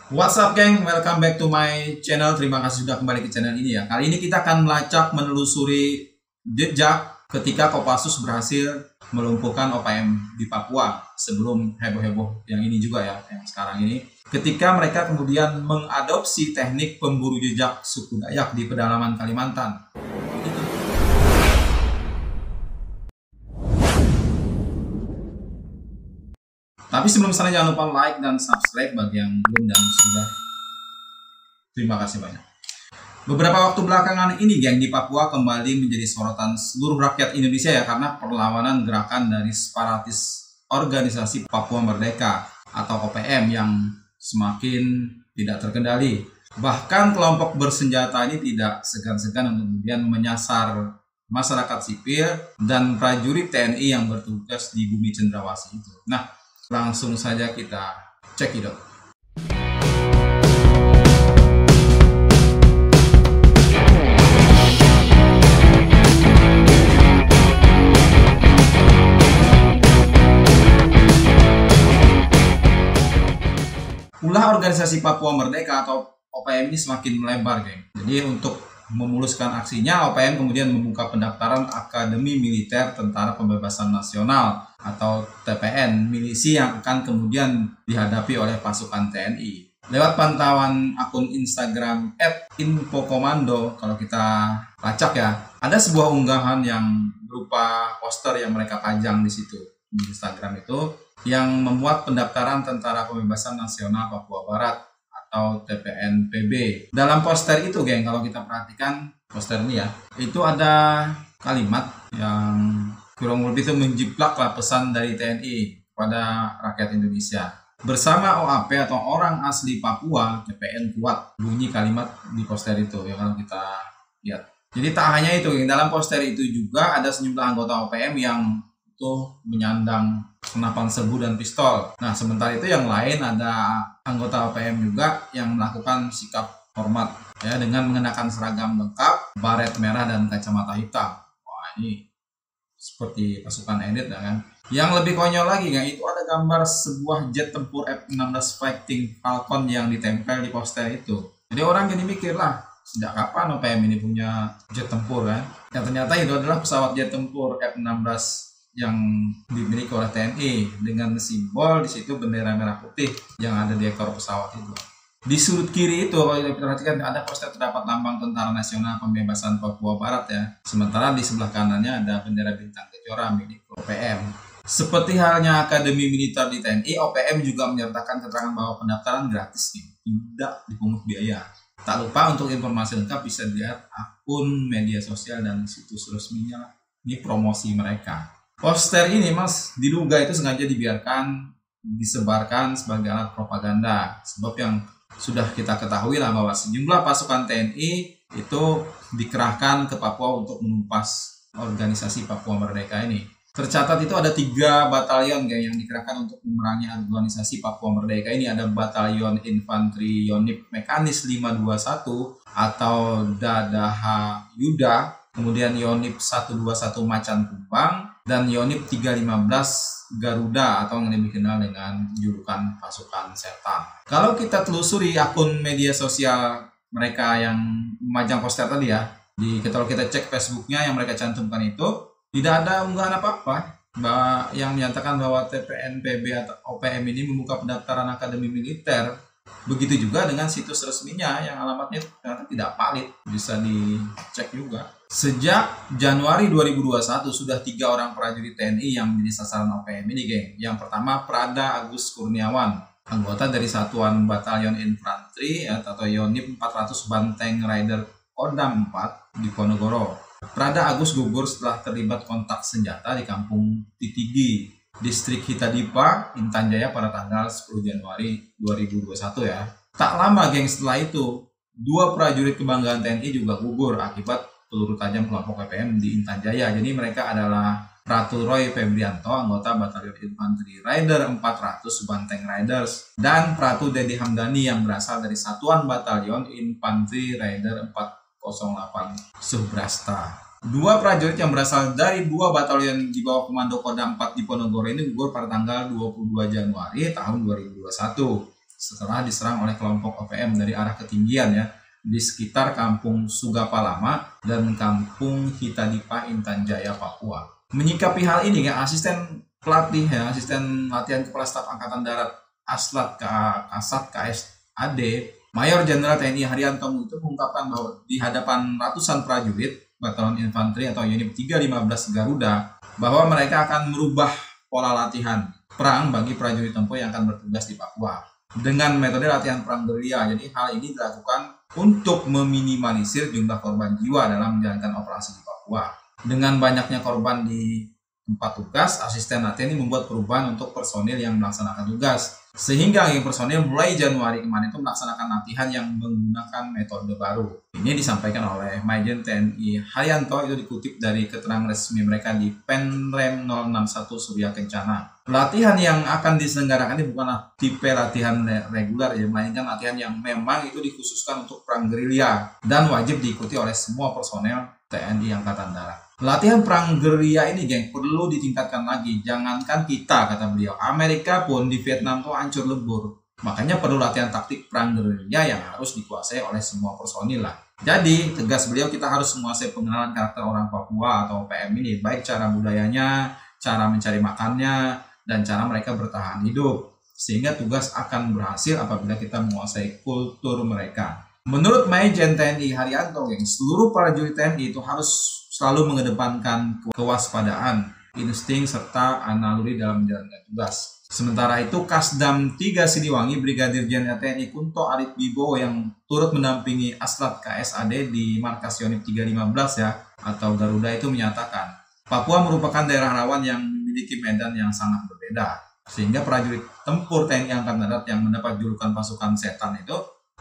What's up geng, welcome back to my channel. Terima kasih sudah kembali ke channel ini ya. Kali ini kita akan melacak menelusuri jejak ketika Kopassus berhasil melumpuhkan OPM di Papua sebelum heboh-heboh yang ini juga ya, yang sekarang ini. Ketika mereka kemudian mengadopsi teknik pemburu jejak suku Dayak di pedalaman Kalimantan. Tapi sebelum sana jangan lupa like dan subscribe bagi yang belum dan sudah. Terima kasih banyak. Beberapa waktu belakangan ini geng di Papua kembali menjadi sorotan seluruh rakyat Indonesia ya, karena perlawanan gerakan dari separatis organisasi Papua Merdeka atau OPM yang semakin tidak terkendali. Bahkan kelompok bersenjata ini tidak segan-segan untuk kemudian menyasar masyarakat sipil dan prajurit TNI yang bertugas di bumi cendrawasih itu. Nah, langsung saja kita cekidot. Ulah organisasi Papua Merdeka atau OPM ini semakin melebar, geng. Jadi untuk memuluskan aksinya, OPM kemudian membuka pendaftaran Akademi Militer Tentara Pembebasan Nasional atau TPN, milisi yang akan kemudian dihadapi oleh pasukan TNI. Lewat pantauan akun Instagram @infokomando, kalau kita lacak ya, ada sebuah unggahan yang berupa poster yang mereka pajang di situ di Instagram itu, yang memuat pendaftaran Tentara Pembebasan Nasional Papua Barat atau TPNPB. Dalam poster itu, geng, kalau kita perhatikan poster ini ya, itu ada kalimat yang kurang lebih itu menjiplaklah pesan dari TNI kepada rakyat Indonesia. Bersama OAP atau orang asli Papua, TPN kuat, bunyi kalimat di poster itu ya, kalau kita lihat. Jadi tak hanya itu, geng, dalam poster itu juga ada sejumlah anggota OPM yang itu menyandang senapan serbu dan pistol. Nah, sementara itu yang lain ada anggota OPM juga yang melakukan sikap hormat ya, dengan mengenakan seragam lengkap, baret merah dan kacamata hitam. Wah, ini seperti pasukan elit ya kan. Yang lebih konyol lagi kan, itu ada gambar sebuah jet tempur F-16 Fighting Falcon yang ditempel di poster itu. Jadi orang jadi mikir lah, sejak kapan OPM ini punya jet tempur kan? Ya ternyata itu adalah pesawat jet tempur F-16 yang dimiliki oleh TNI dengan simbol di situ bendera merah putih yang ada di ekor pesawat itu. Di sudut kiri itu kalau kita perhatikan ada poster terdapat lambang Tentara Nasional Pembebasan Papua Barat ya. Sementara di sebelah kanannya ada bendera bintang kejora milik OPM. Seperti halnya Akademi Militer di TNI, OPM juga menyertakan keterangan bahwa pendaftaran gratis nih, tidak dipungut biaya. Tak lupa untuk informasi lengkap bisa dilihat akun media sosial dan situs resminya. Ini promosi mereka. Poster ini mas diduga itu sengaja dibiarkan disebarkan sebagai alat propaganda, sebab yang sudah kita ketahui lah bahwa sejumlah pasukan TNI itu dikerahkan ke Papua untuk menumpas organisasi Papua Merdeka ini. Tercatat itu ada 3 batalion yang dikerahkan untuk memerangi organisasi Papua Merdeka ini. Ada Batalion Infanteri Yonif Mekanis 521 atau Dadaha Yuda, kemudian Yonif 121 Macan Kumbang, dan Yonif 315 Garuda atau yang lebih dikenal dengan julukan pasukan setan. Kalau kita telusuri akun media sosial mereka yang memajang poster tadi ya, kalau kita cek Facebooknya yang mereka cantumkan itu, tidak ada unggahan apa-apa yang menyatakan bahwa TPNPB atau OPM ini membuka pendaftaran Akademi Militer. Begitu juga dengan situs resminya yang alamatnya ternyata tidak valid, bisa dicek juga. Sejak Januari 2021 sudah 3 orang prajurit TNI yang menjadi sasaran OPM ini, geng. Yang pertama Prada Agus Kurniawan, anggota dari Satuan Batalion Infanteri atau Yonif 400 Banteng Rider Kodam 4 di Ponorogo. Prada Agus gugur setelah terlibat kontak senjata di Kampung Titigi, Distrik Hitadipa, Intan Jaya pada tanggal 10 Januari 2021 ya. Tak lama geng setelah itu, 2 prajurit kebanggaan TNI juga gugur akibat peluru tajam kelompok OPM di Intan Jaya. Jadi mereka adalah Pratu Roy Febrianto, anggota Batalion Infanteri Rider 400 Banteng Riders, dan Pratu Dedi Hamdani yang berasal dari Satuan Batalion Infanteri Rider 408 Subrasta. 2 prajurit yang berasal dari 2 batalion di bawah komando Kodam 4 di Ponorogo ini gugur pada tanggal 22 Januari tahun 2021. setelah diserang oleh kelompok OPM dari arah ketinggian ya di sekitar Kampung Sugapa Lama dan Kampung Hitadipa, Intan Jaya, Papua. Menyikapi hal ini ya, asisten pelatih ya, asisten latihan Kepala Staf Angkatan Darat Aslat Kasat KSAD Mayor Jenderal TNI Haryanto itu mengungkapkan bahwa di hadapan ratusan prajurit Batalan Infanteri atau Unit 315 Garuda bahwa mereka akan merubah pola latihan perang bagi prajurit tempur yang akan bertugas di Papua dengan metode latihan perang gerilya. Jadi hal ini dilakukan untuk meminimalisir jumlah korban jiwa dalam menjalankan operasi di Papua. Dengan banyaknya korban di tempat tugas, asisten latihan ini membuat perubahan untuk personil yang melaksanakan tugas. Sehingga personil mulai Januari kemarin itu melaksanakan latihan yang menggunakan metode baru. Ini disampaikan oleh Majen TNI Haryanto, itu dikutip dari keterangan resmi mereka di Penrem 061 Surya Kencana. Latihan yang akan diselenggarakan ini bukanlah tipe latihan reguler ya, melainkan latihan yang memang itu dikhususkan untuk perang gerilya dan wajib diikuti oleh semua personel TNI Angkatan Darat. Latihan perang gerilya ini geng perlu ditingkatkan lagi. Jangankan kita, kata beliau, Amerika pun di Vietnam tuh hancur lebur. Makanya perlu latihan taktik perang gerilya yang harus dikuasai oleh semua personil lah. Jadi tegas beliau, kita harus menguasai pengenalan karakter orang Papua atau OPM ini, baik cara budayanya, cara mencari makannya, dan cara mereka bertahan hidup. Sehingga tugas akan berhasil apabila kita menguasai kultur mereka. Menurut Majen TNI Haryanto, geng, seluruh prajurit TNI itu harus selalu mengedepankan kewaspadaan, insting, serta naluri dalam menjalankan tugas. Sementara itu, Kasdam 3 Siliwangi Brigadir Jenderal TNI Kunto Arit Wibowo yang turut mendampingi Aslat KSAD di markas Unit 315 ya, atau Garuda itu menyatakan, Papua merupakan daerah rawan yang memiliki medan yang sangat berbeda. Sehingga prajurit tempur TNI Angkatan Darat yang mendapat julukan pasukan setan itu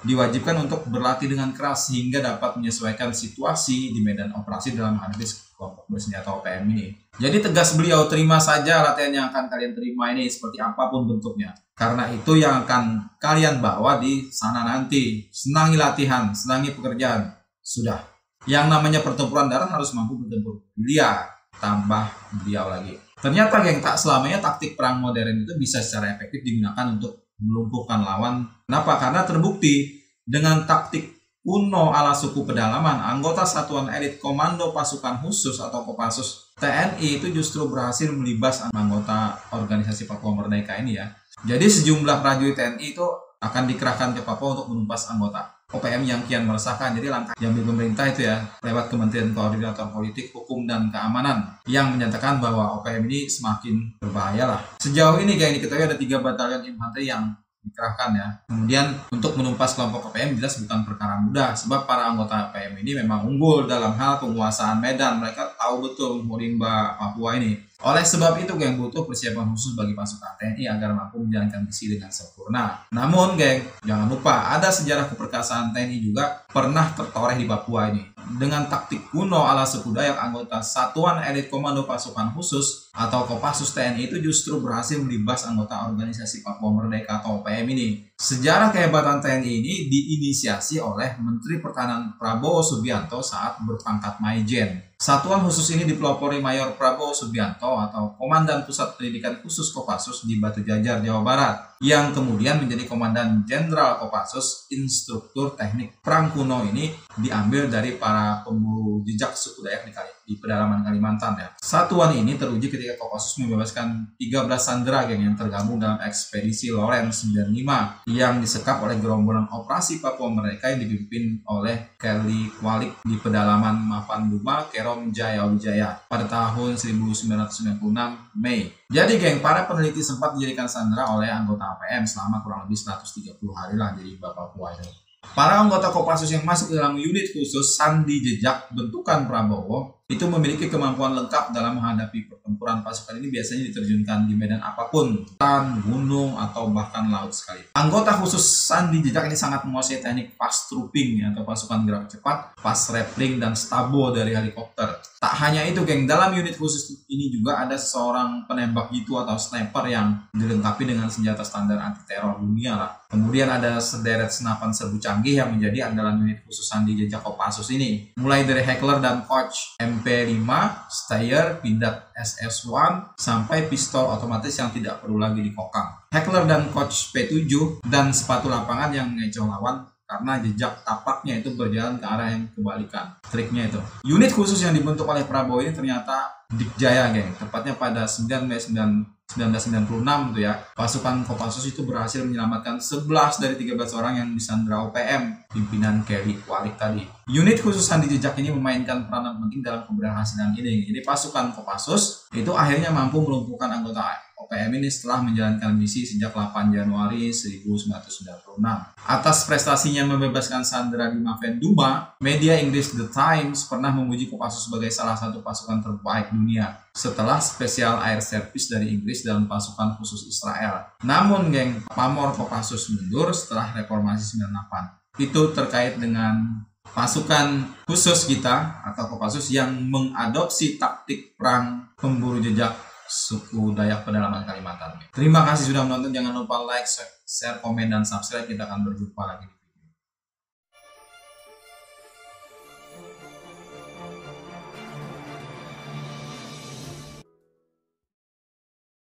diwajibkan untuk berlatih dengan keras sehingga dapat menyesuaikan situasi di medan operasi dalam menghadapi kelompok bersenjata OPM ini. Jadi tegas beliau, terima saja latihan yang akan kalian terima ini seperti apapun bentuknya. Karena itu yang akan kalian bawa di sana nanti. Senangi latihan, senangi pekerjaan. Sudah. Yang namanya pertempuran darat harus mampu bertempur gerilya. Tambah beliau lagi. Ternyata geng, tak selamanya taktik perang modern itu bisa secara efektif digunakan untuk melumpuhkan lawan. Kenapa? Karena terbukti dengan taktik kuno ala suku pedalaman, anggota Satuan Elit Komando Pasukan Khusus atau Kopassus TNI itu justru berhasil melibas anggota organisasi Papua Merdeka ini ya. Jadi sejumlah prajurit TNI itu akan dikerahkan ke Papua untuk menumpas anggota OPM yang kian meresahkan. Jadi langkah yang diambil pemerintah itu ya lewat Kementerian Koordinator Politik, Hukum, dan Keamanan yang menyatakan bahwa OPM ini semakin berbahaya lah. Sejauh ini kayak diketahui ada 3 batalion infanteri yang dikerahkan ya. Kemudian untuk menumpas kelompok OPM jelas bukan perkara mudah, sebab para anggota OPM ini memang unggul dalam hal penguasaan medan. Mereka tahu betul rimba Papua ini. Oleh sebab itu, geng, butuh persiapan khusus bagi pasukan TNI agar mampu menjalankan misi dengan sempurna. Namun, geng, jangan lupa ada sejarah keperkasaan TNI juga pernah tertoreh di Papua ini. Dengan taktik kuno ala suku Dayak, anggota Satuan Elit Komando Pasukan Khusus atau Kopassus TNI itu justru berhasil melibas anggota organisasi Papua Merdeka atau OPM ini. Sejarah kehebatan TNI ini diinisiasi oleh Menteri Pertahanan Prabowo Subianto saat berpangkat Majen. Satuan khusus ini dipelopori Mayor Prabowo Subianto atau Komandan Pusat Pendidikan Khusus Kopassus di Batu Jajar, Jawa Barat, yang kemudian menjadi Komandan Jenderal Kopassus. Instruktur teknik perang kuno ini diambil dari para pemburu jejak suku Dayak di pedalaman Kalimantan ya. Satuan ini teruji ketika Kopassus membebaskan 13 sandera geng yang tergabung dalam ekspedisi Lawrence 95 yang disekap oleh gerombolan operasi Papua Merdeka yang dipimpin oleh Kelly Kwalik di pedalaman Mapanduma, Kerom Jaya Wijaya pada tahun 1996 Mei. Jadi geng, para peneliti sempat dijadikan sandera oleh anggota APM selama kurang lebih 130 hari lah jadi Papua itu. Para anggota Kopassus yang masuk dalam unit khusus Sandi Jejak bentukan Prabowo itu memiliki kemampuan lengkap dalam menghadapi pertempuran. Pasukan ini biasanya diterjunkan di medan apapun, hutan, gunung, atau bahkan laut sekali. Anggota khusus Sandi Jejak ini sangat menguasai teknik fast trooping atau pasukan gerak cepat, fast rappelling, dan stabo dari helikopter. Tak hanya itu geng, dalam unit khusus ini juga ada seorang penembak jitu atau sniper yang dilengkapi dengan senjata standar anti teror dunia lah. Kemudian ada sederet senapan serbu canggih yang menjadi andalan unit khusus Sandi Jejak Kopassus ini. Mulai dari Heckler dan Koch, MP5, Steyr, Pindad SS1, sampai pistol otomatis yang tidak perlu lagi dikokang. Heckler dan Coach P7 dan sepatu lapangan yang ngecoh lawan karena jejak tapaknya itu berjalan ke arah yang kebalikan. Triknya itu. Unit khusus yang dibentuk oleh Prabowo ini ternyata Dikjaya, geng. Tepatnya pada 9 Mei 1996 itu ya. Pasukan Kopassus itu berhasil menyelamatkan 11 dari 13 orang yang disandra OPM, pimpinan Kelly Walik tadi. Unit khusus Sandi Jejak ini memainkan peranan penting dalam keberhasilan ini. Jadi pasukan Kopassus itu akhirnya mampu melumpuhkan anggota OPM ini setelah menjalankan misi sejak 8 Januari 1996. Atas prestasinya membebaskan sandera di Maven Duma, media Inggris The Times pernah memuji Kopassus sebagai salah satu pasukan terbaik dunia setelah Special Air Service dari Inggris dan pasukan khusus Israel. Namun, geng, pamor Kopassus mundur setelah reformasi 98. Itu terkait dengan pasukan khusus kita atau Kopassus yang mengadopsi taktik perang pemburu jejak suku Dayak pedalaman Kalimantan. Terima kasih sudah menonton. Jangan lupa like, share, komen, dan subscribe. Kita akan berjumpa lagi.